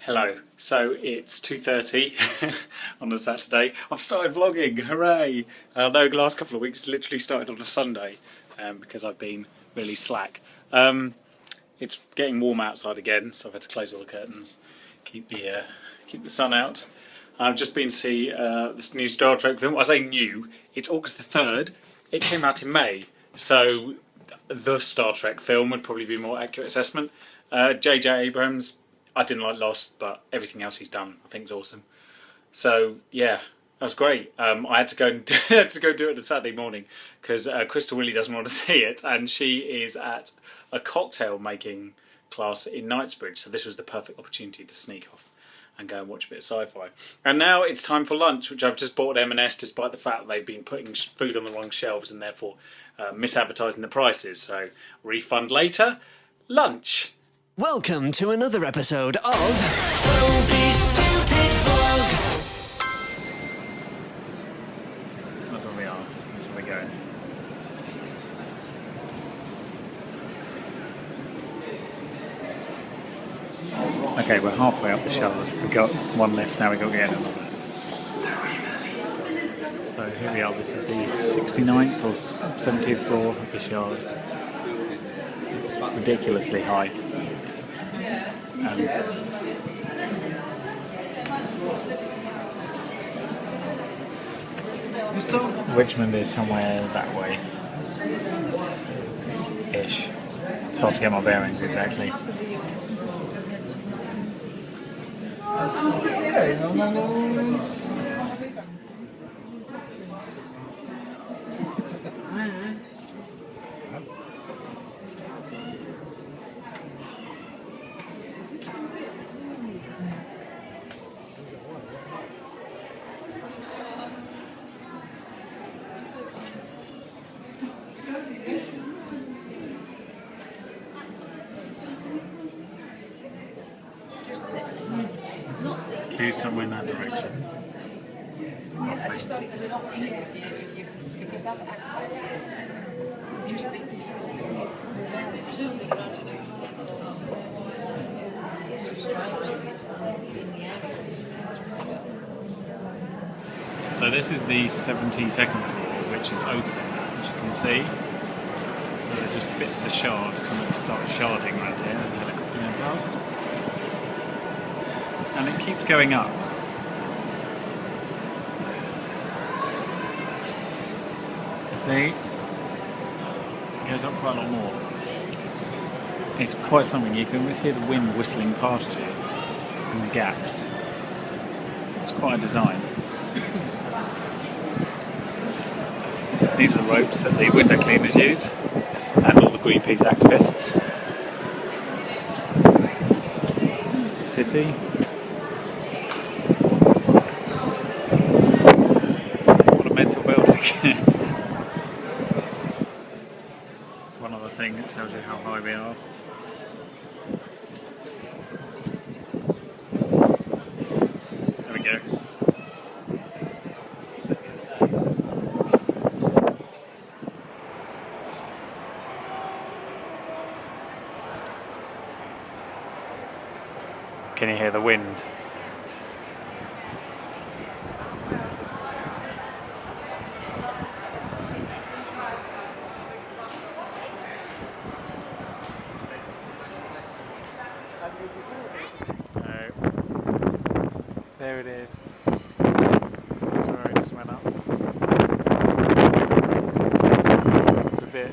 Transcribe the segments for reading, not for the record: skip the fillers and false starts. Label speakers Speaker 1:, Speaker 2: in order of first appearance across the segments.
Speaker 1: Hello, so it's 2:30 on a Saturday. I've started vlogging, hooray! No, the last couple of weeks literally started on a Sunday because I've been really slack. It's getting warm outside again, so I've had to close all the curtains, keep the sun out. I've just been to see this new Star Trek film. I say new, it's August the 3rd. It came out in May, so the Star Trek film would probably be a more accurate assessment. J.J. Abrams, I didn't like Lost, but everything else he's done I think is awesome. So yeah, that was great. I had to go and do it on a Saturday morning because Crystal really doesn't want to see it, and she is at a cocktail making class in Knightsbridge. So this was the perfect opportunity to sneak off and go and watch a bit of sci-fi. And now it's time for lunch, which I've just bought M&S, despite the fact that they've been putting food on the wrong shelves and therefore misadvertising the prices. So refund later. Lunch.
Speaker 2: Welcome to another episode of Toby's Stupid Vlog.
Speaker 1: That's where we are. That's where we're going. Okay, we're halfway up the shaft. We've got one left now. We've got to get another. So here we are. This is the 69th or 70th floor of the Shard. It's ridiculously high. Richmond is somewhere that way ish. It's hard to get my bearings exactly. Queue somewhere in that direction.
Speaker 3: I just thought it was an option because that access is just been presumably going to do
Speaker 1: So this is the 72nd floor, which is open, as you can see. So there's just bits of the shard kind of start sharding around here. There's a helicopter going past. And it keeps going up. See? It goes up quite a lot more. It's quite something. You can hear the wind whistling past you in the gaps. It's quite a design. These are the ropes that the window cleaners use and all the Greenpeace activists. It's the city. What a mental building. One other thing that tells you how high we are. There we go. Can you hear the wind? So, there it is. That's where I just went up.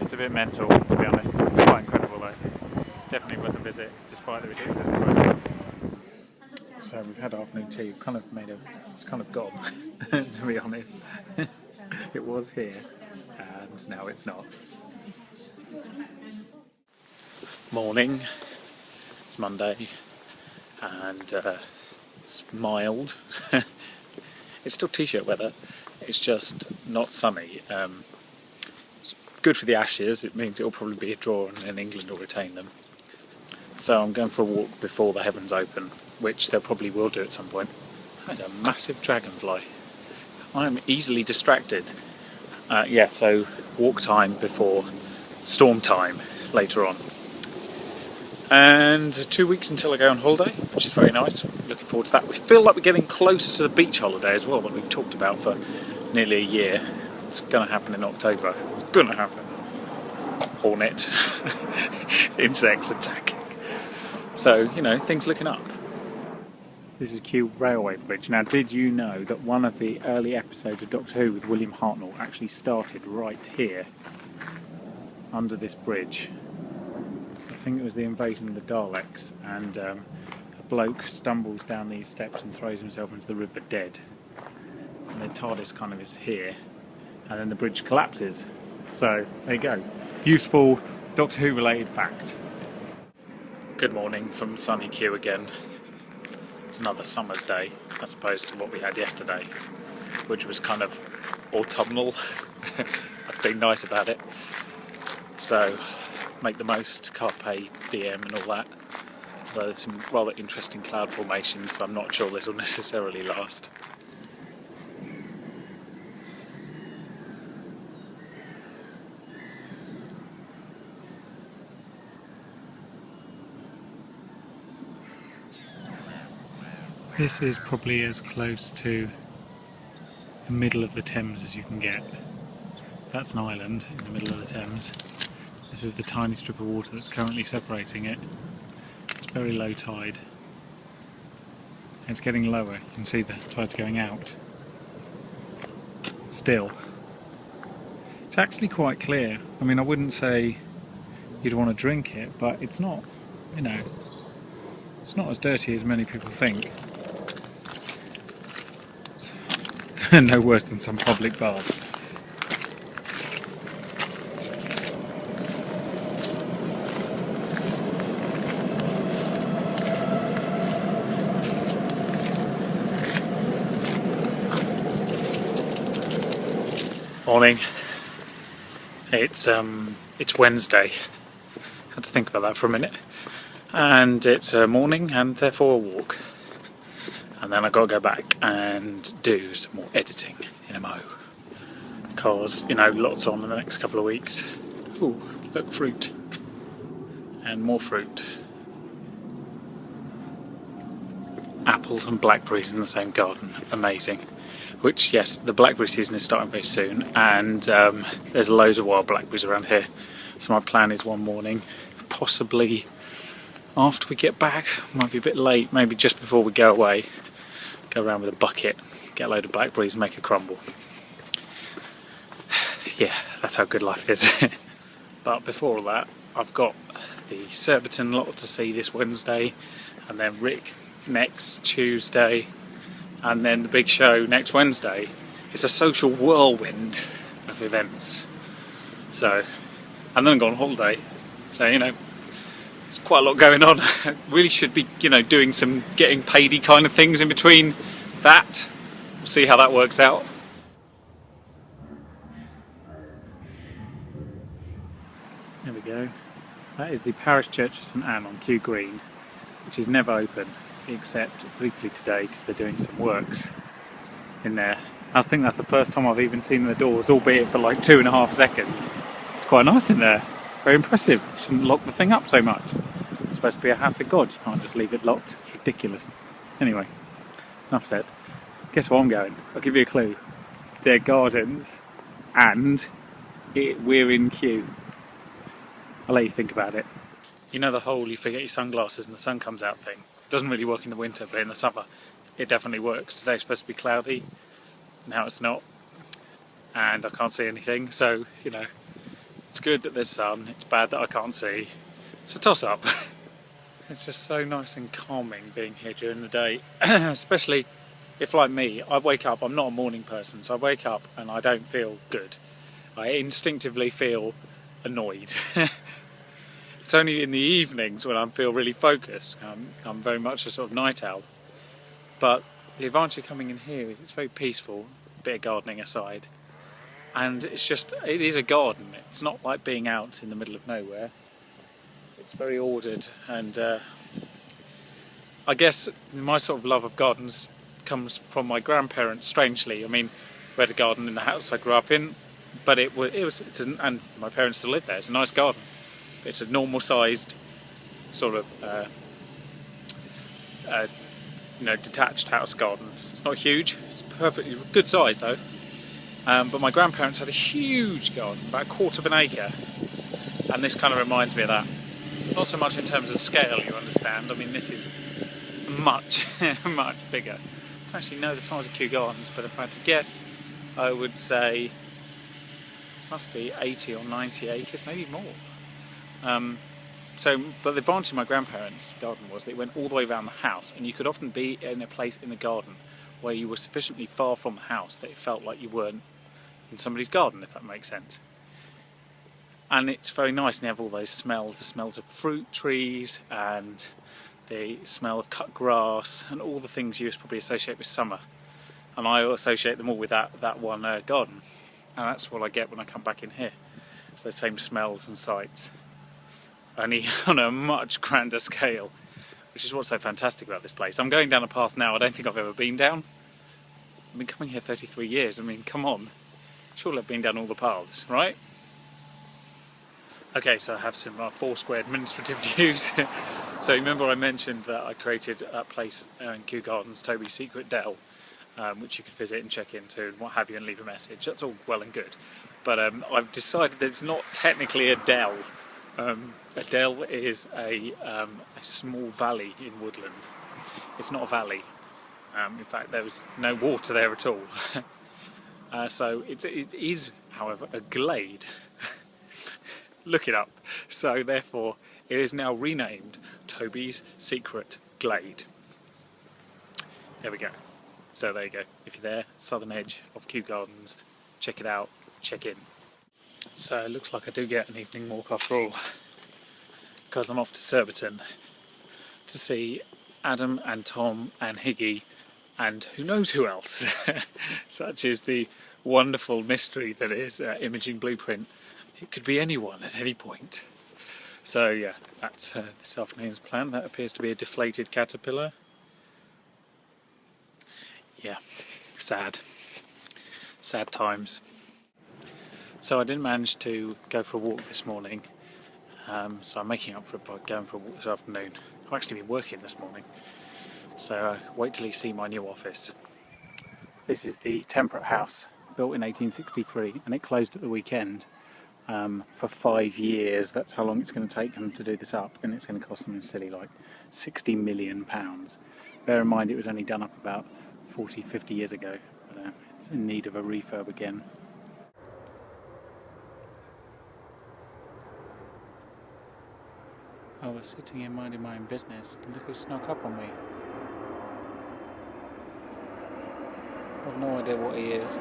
Speaker 1: It's a bit mental, to be honest. It's quite incredible though. Definitely worth a visit, despite the ridiculous prices. So we've had afternoon tea. It's kind of gone, to be honest. It was here, and now it's not. Morning. It's Monday, and it's mild. It's still t-shirt weather. It's just not sunny. It's good for the Ashes. It means it'll probably be a draw, and then England will retain them. So I'm going for a walk before the heavens open, which they probably will do at some point. That's a massive dragonfly. I am easily distracted. So walk time before storm time later on. And 2 weeks until I go on holiday, which is very nice. Looking forward to that. We feel like we're getting closer to the beach holiday as well that we've talked about for nearly a year. It's going to happen in October. It's going to happen. Hornet. Insects attacking. So, you know, things looking up. This is Kew Railway Bridge. Now, did you know that one of the early episodes of Doctor Who with William Hartnell actually started right here, under this bridge? So I think it was the invasion of the Daleks, and a bloke stumbles down these steps and throws himself into the river dead. And then TARDIS kind of is here, and then the bridge collapses. So, there you go. Useful Doctor Who related fact. Good morning from sunny Kew again. It's another summer's day as opposed to what we had yesterday, which was kind of autumnal. I've been nice about it. So make the most, carpe diem and all that. Although there's some rather interesting cloud formations, so I'm not sure this will necessarily last. This is probably as close to the middle of the Thames as you can get. That's an island in the middle of the Thames. This is the tiny strip of water that's currently separating it. It's very low tide. It's getting lower. You can see the tide's going out. Still. It's actually quite clear. I mean, I wouldn't say you'd want to drink it, but it's not, you know, it's not as dirty as many people think. No worse than some public baths. Morning. It's Wednesday. Had to think about that for a minute. And it's a morning and therefore a walk. And then I've got to go back and do some more editing in a mo. Because, you know, lots on in the next couple of weeks. Ooh, look, fruit. And more fruit. Apples and blackberries in the same garden. Amazing. Which, yes, the blackberry season is starting very soon. And there's loads of wild blackberries around here. So my plan is one morning, possibly after we get back, might be a bit late, maybe just before we go away, go around with a bucket, get a load of blackberries and make a crumble. Yeah, that's how good life is. But before all that, I've got the Surbiton lot to see this Wednesday, and then Rick next Tuesday, and then the big show next Wednesday. It's a social whirlwind of events. So, and then I go on holiday, so you know, there's quite a lot going on. Really should be, you know, doing some getting paid-y kind of things in between that. We'll see how that works out. There we go. That is the parish church of St Anne on Kew Green, which is never open, except briefly today because they're doing some works in there. I think that's the first time I've even seen the doors, albeit for like 2.5 seconds. It's quite nice in there. Very impressive. Shouldn't lock the thing up so much. It's supposed to be a house of God. You can't just leave it locked. It's ridiculous. Anyway, enough said. Guess where I'm going? I'll give you a clue. They're gardens, and we're in Kew. I'll let you think about it. You know the whole you forget your sunglasses and the sun comes out thing? It doesn't really work in the winter, but in the summer it definitely works. Today's supposed to be cloudy. Now it's not. And I can't see anything, so, you know, it's good that there's sun, it's bad that I can't see. It's a toss-up. It's just so nice and calming being here during the day, especially if, like me, I wake up, I'm not a morning person, so I wake up and I don't feel good. I instinctively feel annoyed. It's only in the evenings when I feel really focused. I'm very much a sort of night owl. But the advantage of coming in here is it's very peaceful, a bit of gardening aside. And it's just, it is a garden. It's not like being out in the middle of nowhere. It's very ordered, and I guess my sort of love of gardens comes from my grandparents, strangely. I mean, we had a garden in the house I grew up in, but and my parents still live there. It's a nice garden. It's a normal sized sort of detached house garden. It's not huge. It's perfectly good size though. But my grandparents had a huge garden, about a quarter of an acre, and this kind of reminds me of that. Not so much in terms of scale, you understand. I mean, this is much, much bigger. I don't actually know the size of Kew Gardens, but if I had to guess, I would say it must be 80 or 90 acres, maybe more. But the advantage of my grandparents' garden was that it went all the way around the house, and you could often be in a place in the garden where you were sufficiently far from the house that it felt like you weren't in somebody's garden, if that makes sense. And it's very nice, and you have all those smells, the smells of fruit trees and the smell of cut grass and all the things you probably associate with summer. And I associate them all with that one garden. And that's what I get when I come back in here. It's those same smells and sights, only on a much grander scale, which is what's so fantastic about this place. I'm going down a path now I don't think I've ever been down. I've been coming here 33 years, I mean, come on. Surely I've been down all the paths, right? Okay, so I have some Foursquare administrative news. So remember I mentioned that I created a place in Kew Gardens, Toby's Secret Dell, which you could visit and check into and what have you and leave a message. That's all well and good. But I've decided that it's not technically a dell. A dell is a small valley in woodland. It's not a valley. In fact, there was no water there at all. So it is, however, a glade. Look it up. So therefore, it is now renamed Toby's Secret Glade. There we go. So there you go. If you're there, southern edge of Kew Gardens, check it out, check in. So it looks like I do get an evening walk after all, because I'm off to Surbiton to see Adam and Tom and Higgy and who knows who else, such is the wonderful mystery that is Imaging Blueprint. It could be anyone at any point. So yeah, that's this afternoon's plan. That appears to be a deflated caterpillar. Yeah, sad times. So I didn't manage to go for a walk this morning, so I'm making up for it by going for a walk this afternoon. I've actually been working this morning, so wait till you see my new office. This is the Temperate House, built in 1863, and it closed at the weekend for 5 years. That's how long it's going to take them to do this up, and it's going to cost them silly like £60 million. Bear in mind it was only done up about 40-50 years ago, but it's in need of a refurb again. I was sitting here minding my own business, and look who snuck up on me. I've no idea what he is.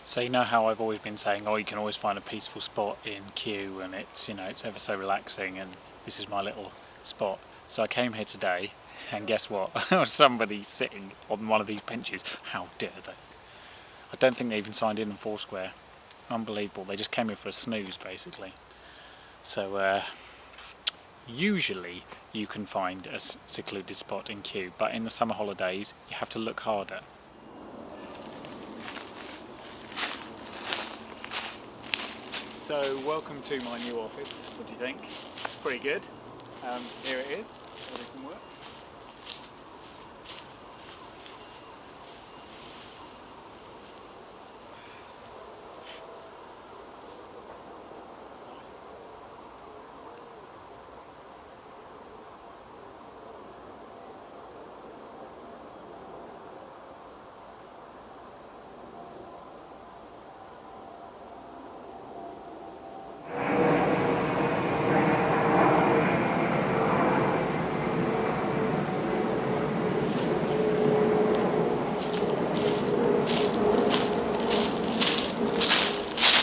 Speaker 1: So you know how I've always been saying, oh, you can always find a peaceful spot in Kew, and it's, you know, it's ever so relaxing, and this is my little spot. So I came here today, and guess what? Somebody sitting on one of these benches. How dare they? I don't think they even signed in on Foursquare. Unbelievable. They just came here for a snooze, basically. So usually you can find a secluded spot in Kew, but in the summer holidays you have to look harder. So welcome to my new office. What do you think? It's pretty good. Here it is. Everything works.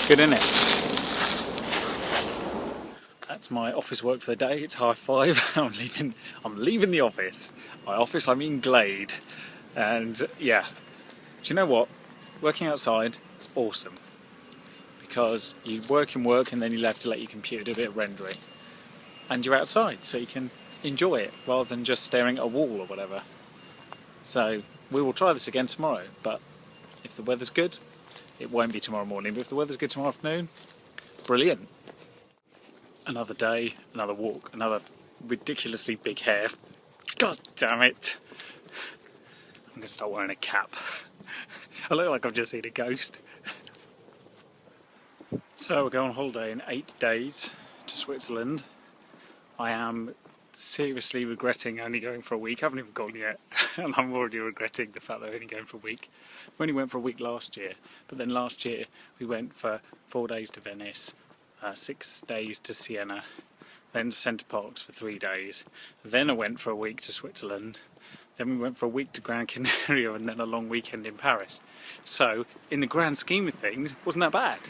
Speaker 1: Good, isn't it? That's my office work for the day. It's 5:30. I'm leaving the office. By office I mean Glade. And yeah, do you know what? Working outside is awesome, because you work and then you'll have to let your computer do a bit of rendering, and you're outside so you can enjoy it rather than just staring at a wall or whatever. So we will try this again tomorrow, but if the weather's good, it won't be tomorrow morning, but if the weather's good tomorrow afternoon, brilliant. Another day, another walk, another ridiculously big hair. God damn it. I'm going to start wearing a cap. I look like I've just seen a ghost. So we're going on holiday in 8 days to Switzerland. I am seriously regretting only going for a week. I haven't even gone yet, and I'm already regretting the fact that I'm only going for a week. We only went for a week last year, but then last year we went for 4 days to Venice, 6 days to Siena, then to Centre Parks for 3 days. Then I went for a week to Switzerland. Then we went for a week to Gran Canaria, and then a long weekend in Paris. So, in the grand scheme of things, wasn't that bad.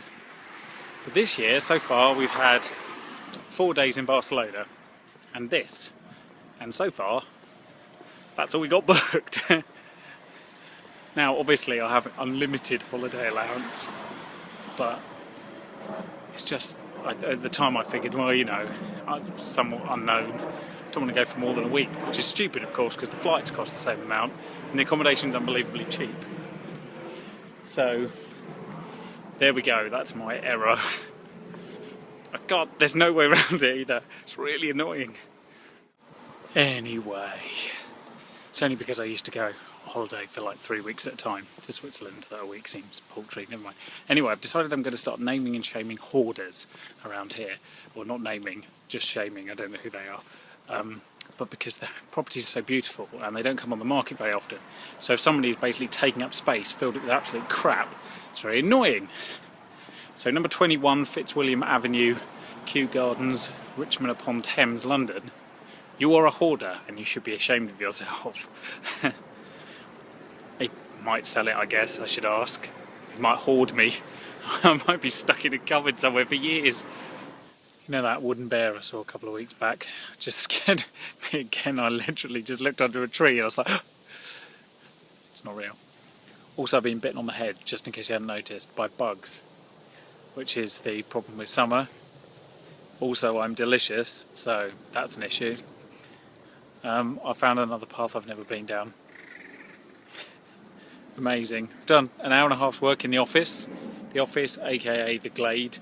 Speaker 1: But this year, so far, we've had 4 days in Barcelona, and this. And so far, that's all we got booked. Now, obviously, I have unlimited holiday allowance, but it's just, at the time I figured, well, you know, I'm somewhat unknown. I don't want to go for more than a week, which is stupid, of course, because the flights cost the same amount, and the accommodation's unbelievably cheap. So, there we go, that's my error. God, there's no way around it either. It's really annoying. Anyway, it's only because I used to go on holiday for like 3 weeks at a time to Switzerland that a week seems paltry, never mind. Anyway, I've decided I'm going to start naming and shaming hoarders around here. Well, not naming, just shaming, I don't know who they are. But because the properties are so beautiful and they don't come on the market very often, so if somebody is basically taking up space, filled it with absolute crap, it's very annoying. So number 21 Fitzwilliam Avenue, Kew Gardens, Richmond upon Thames, London. You are a hoarder and you should be ashamed of yourself. He might sell it, I guess, I should ask. He might hoard me. I might be stuck in a cupboard somewhere for years. You know that wooden bear I saw a couple of weeks back? Just scared me again. I literally just looked under a tree and I was like, it's not real. Also, I've been bitten on the head, just in case you hadn't noticed, by bugs, which is the problem with summer. Also, I'm delicious, so that's an issue. I found another path I've never been down. Amazing. I've done an hour and a half's work in the office. The office, aka the Glade.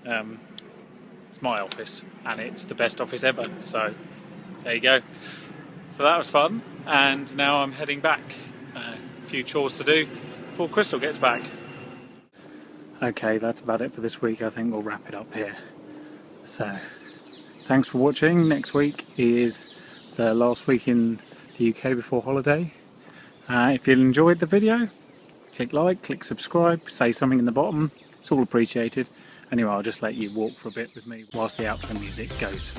Speaker 1: It's my office, and it's the best office ever, so there you go. So that was fun, and now I'm heading back. A few chores to do before Crystal gets back. Okay, that's about it for this week. I think we'll wrap it up here. So, thanks for watching. Next week is the last week in the UK before holiday. If you enjoyed the video, click like, click subscribe, say something in the bottom. It's all appreciated. Anyway, I'll just let you walk for a bit with me whilst the outro music goes.